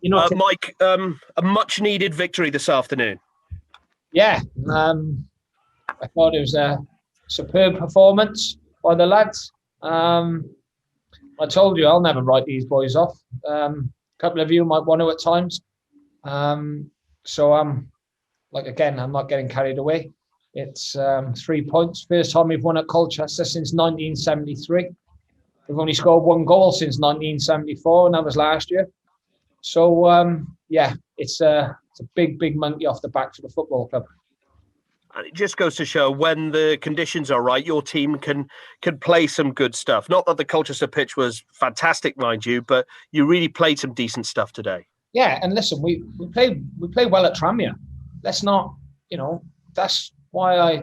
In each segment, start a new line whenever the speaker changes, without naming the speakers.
Mike, a much-needed victory this afternoon.
Yeah, I thought it was a superb performance by the lads. I told you I'll never write these boys off. A couple of you might want to at times. Again, I'm not getting carried away. It's 3 points. First time we've won at Colchester since 1973. We've only scored one goal since 1974, and that was last year. So, it's a big monkey off the back for the football club.
And it just goes to show when the conditions are right, your team can play some good stuff. Not that the Colchester pitch was fantastic, mind you, but you really played some decent stuff today.
Yeah, and listen, we play well at Tranmere. Let's not, that's why I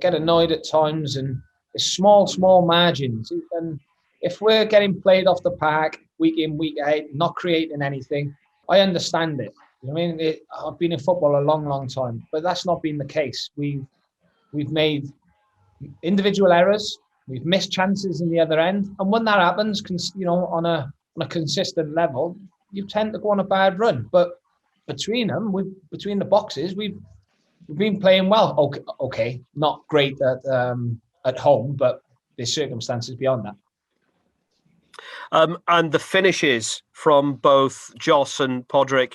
get annoyed at times, and it's small margins. And if we're getting played off the park week in, week out, not creating anything, I understand it. I mean, I've been in football a long time, but that's not been the case. We've made individual errors, we've missed chances in the other end, and when that happens, on a consistent level, you tend to go on a bad run. But between the boxes, we've been playing well. Okay, not great at home, but there's circumstances beyond
that. And the finishes from both Joss and Podrick,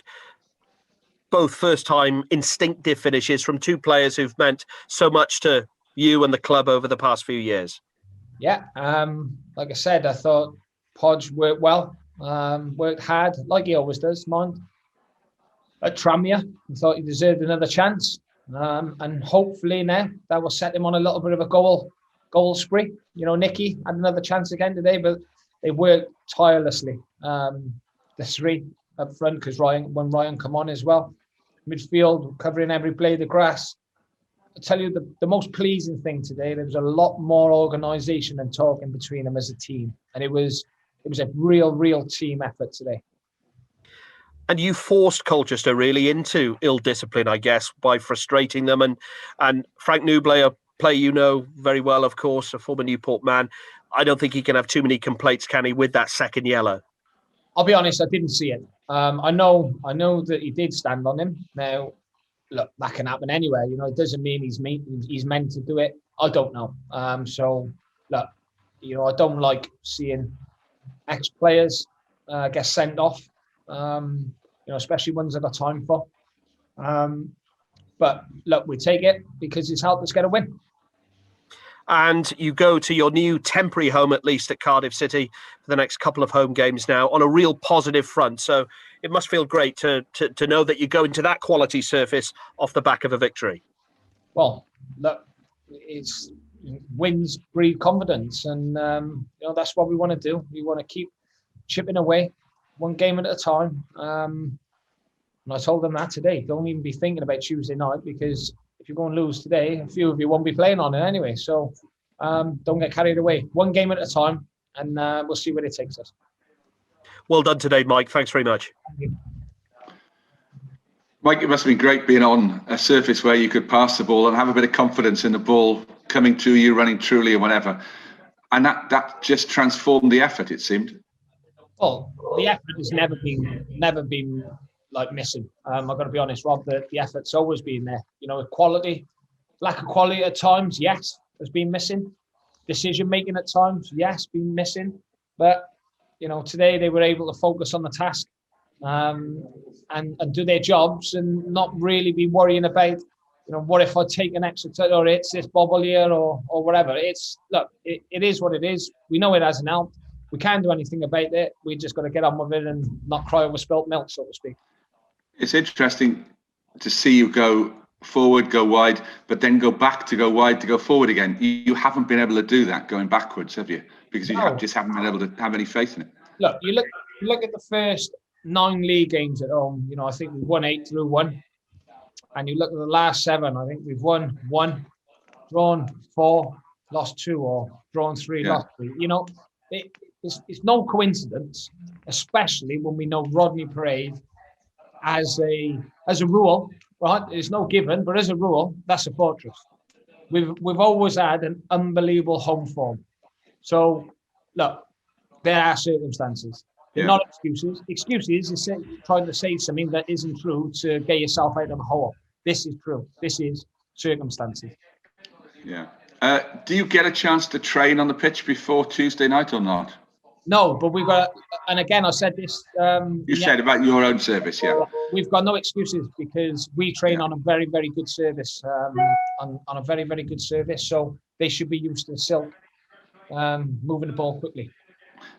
both first-time instinctive finishes from two players who've meant so much to you and the club over the past few years.
Yeah, like I said, I thought Podge worked well, worked hard, like he always does, mind. At Tranmere, I thought he deserved another chance, and hopefully now that will set him on a little bit of a goal spree. Nicky had another chance again today, but they worked tirelessly. The three up front, because when Ryan come on as well. Midfield, covering every blade of grass. I tell you, the most pleasing thing today, there was a lot more organisation and talking between them as a team. And it was a real team effort today.
And you forced Colchester really into ill discipline, I guess, by frustrating them. And Frank Newblay, a player you know very well, of course, a former Newport man, I don't think he can have too many complaints, can he, with that second yellow?
I'll be honest, I didn't see it. I know that he did stand on him. Now, look, that can happen anywhere. It doesn't mean he's meant to do it. I don't know. Look, I don't like seeing ex-players get sent off. Especially ones I've got time for. But look, we take it because it's helped us get a win.
And you go to your new temporary home, at least at Cardiff City, for the next couple of home games now on a real positive front. So it must feel great to know that you go into that quality surface off the back of a victory.
Well, look, wins breed confidence, and that's what we want to do. We want to keep chipping away, one game at a time. And I told them that today. Don't even be thinking about Tuesday night, because if you're going to lose today, a few of you won't be playing on it anyway. So don't get carried away. One game at a time, and we'll see where it takes us.
Well done today, Mike. Thanks very much.
Thank you.
Mike, it must have been great being on a surface where you could pass the ball and have a bit of confidence in the ball coming to you, running truly or whatever. And that just transformed the effort, it seemed.
Well, the effort has never been like missing. I've got to be honest, Rob, the effort's always been there. Quality, lack of quality at times, yes, has been missing. Decision making at times, yes, been missing. But today they were able to focus on the task and do their jobs, and not really be worrying about what if I take an extra touch, or it's this bobble here, or whatever. It is what it is. We know it hasn't helped. We can't do anything about it. We just got to get on with it and not cry over spilt milk, so to speak.
It's interesting to see you go forward, go wide, but then go back to go wide, to go forward again. You haven't been able to do that going backwards, have you? Because you just haven't been able to have any faith in it.
Look, you look at the first 9 league games at home. I think we won 8 through 1. And you look at the last 7, I think we've won 1, drawn 4, lost 2, or drawn 3, lost 3. It's no coincidence, especially when we know Rodney Parade as a rule, right? It's no given, but as a rule, that's a fortress. We've always had an unbelievable home form. So look, there are circumstances. They're not excuses. Excuses is trying to say something that isn't true to get yourself out of a hole. This is true. This is circumstances.
Yeah. Do you get a chance to train on the pitch before Tuesday night or not?
No, but we've got, and again, I said this.
You said about your own service, yeah.
We've got no excuses because we train on a very, very good service, on a very, very good service. So they should be used to silk, moving the ball quickly.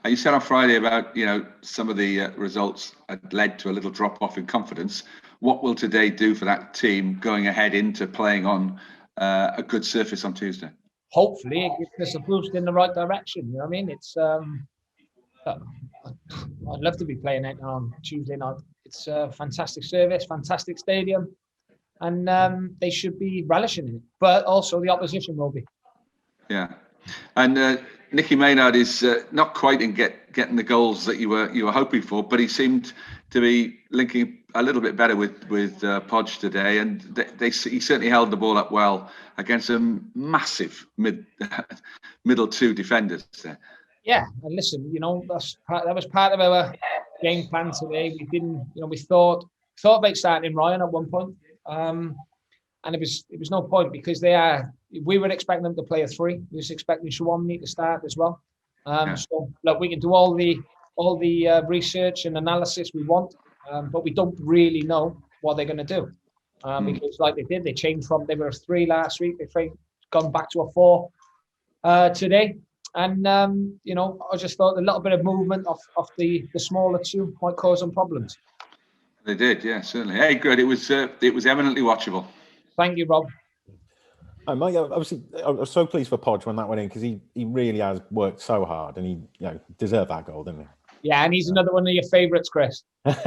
And you said on Friday about, some of the results had led to a little drop off in confidence. What will today do for that team going ahead into playing on a good surface on Tuesday?
Hopefully it gives us a boost in the right direction. You know what I mean? It's I'd love to be playing it on Tuesday night. It's a fantastic service, fantastic stadium, and they should be relishing it. But also the opposition will be. Yeah.
And Nicky Maynard is not quite in getting the goals that you were hoping for, but he seemed to be linking a little bit better with Podge today, and he certainly held the ball up well against a massive middle two defenders there.
Yeah, and listen, that was part of our game plan today. We didn't, we thought about starting Ryan at one point, and it was no point because we were expecting them to play a 3. We was expecting Shawamni to start as well. So look, we can do all the research and analysis we want, but we don't really know what they're going to do because, like they changed from they were a 3 last week. They've gone back to a 4 today. And, I just thought a little bit of movement off the smaller 2 might cause some problems.
They did, yeah, certainly. Hey, good. It was eminently watchable.
Thank you, Rob.
Mike, obviously, I was so pleased for Podge when that went in because he really has worked so hard and he deserved that goal, didn't he?
Yeah, and he's another one of your favourites, Chris.
But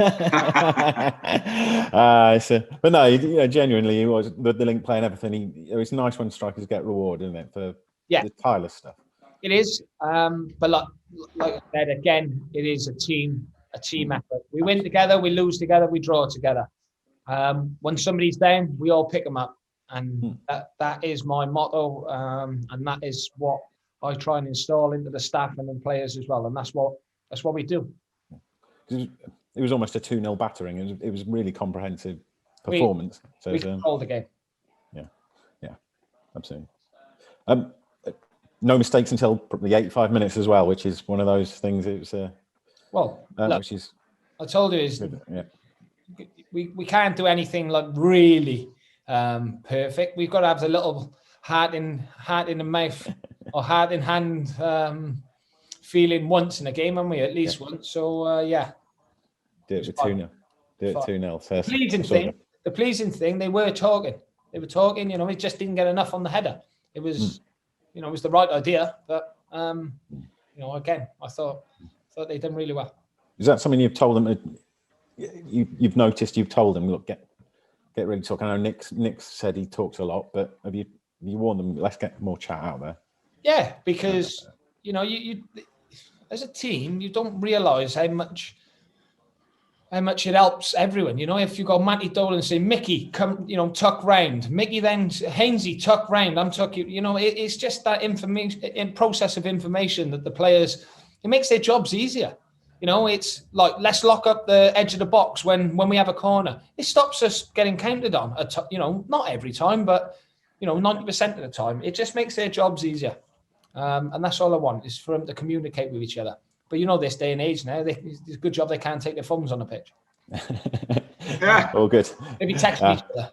no, genuinely, he was the link play and everything. It's nice when strikers get rewarded, isn't it, for the tireless stuff.
It is, but like I said again, it is a team effort. We win together, we lose together, we draw together. When somebody's down, we all pick them up, and that is my motto, and that is what I try and install into the staff and the players as well, and that's what we do. It
was almost a 2-0 battering. It was really comprehensive performance.
We controlled the game.
Yeah, absolutely. No mistakes until probably 85 minutes as well, which is one of those things. It was which is.
I told you we can't do anything like really perfect. We've got to have the little heart in the mouth or heart in hand feeling once in a game, haven't we? At least once. So
do it with 2-0. Do it
2-0. The pleasing thing, they were talking. We just didn't get enough on the header. It was. It was the right idea, but again, I thought they done really well.
Is that something you've told them? You've noticed? You've told them, look, get ready to talk. I know Nick said he talks a lot, but have you warned them? Let's get more chat out there.
Yeah, because you as a team, you don't realise how much it helps everyone. If you got Matty Dolan say, Mickey, come, tuck round. Mickey then Hainsey, tuck round. I'm tucking. It's just that information, process of information that the players. It makes their jobs easier. It's like let's lock up the edge of the box when we have a corner. It stops us getting counted on. Not every time, but 90% of the time. It just makes their jobs easier, and that's all I want is for them to communicate with each other. But this day and age now, it's a good job they can't take their phones on the pitch.
All good.
Maybe text each other.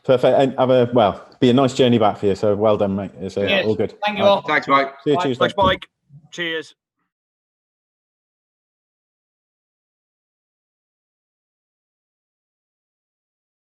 Perfect. And be a nice journey back for you. So well done, mate. So all good.
Thank you all.
Thanks, Mike.
See you Tuesday.
Thanks, Mike. Cheers.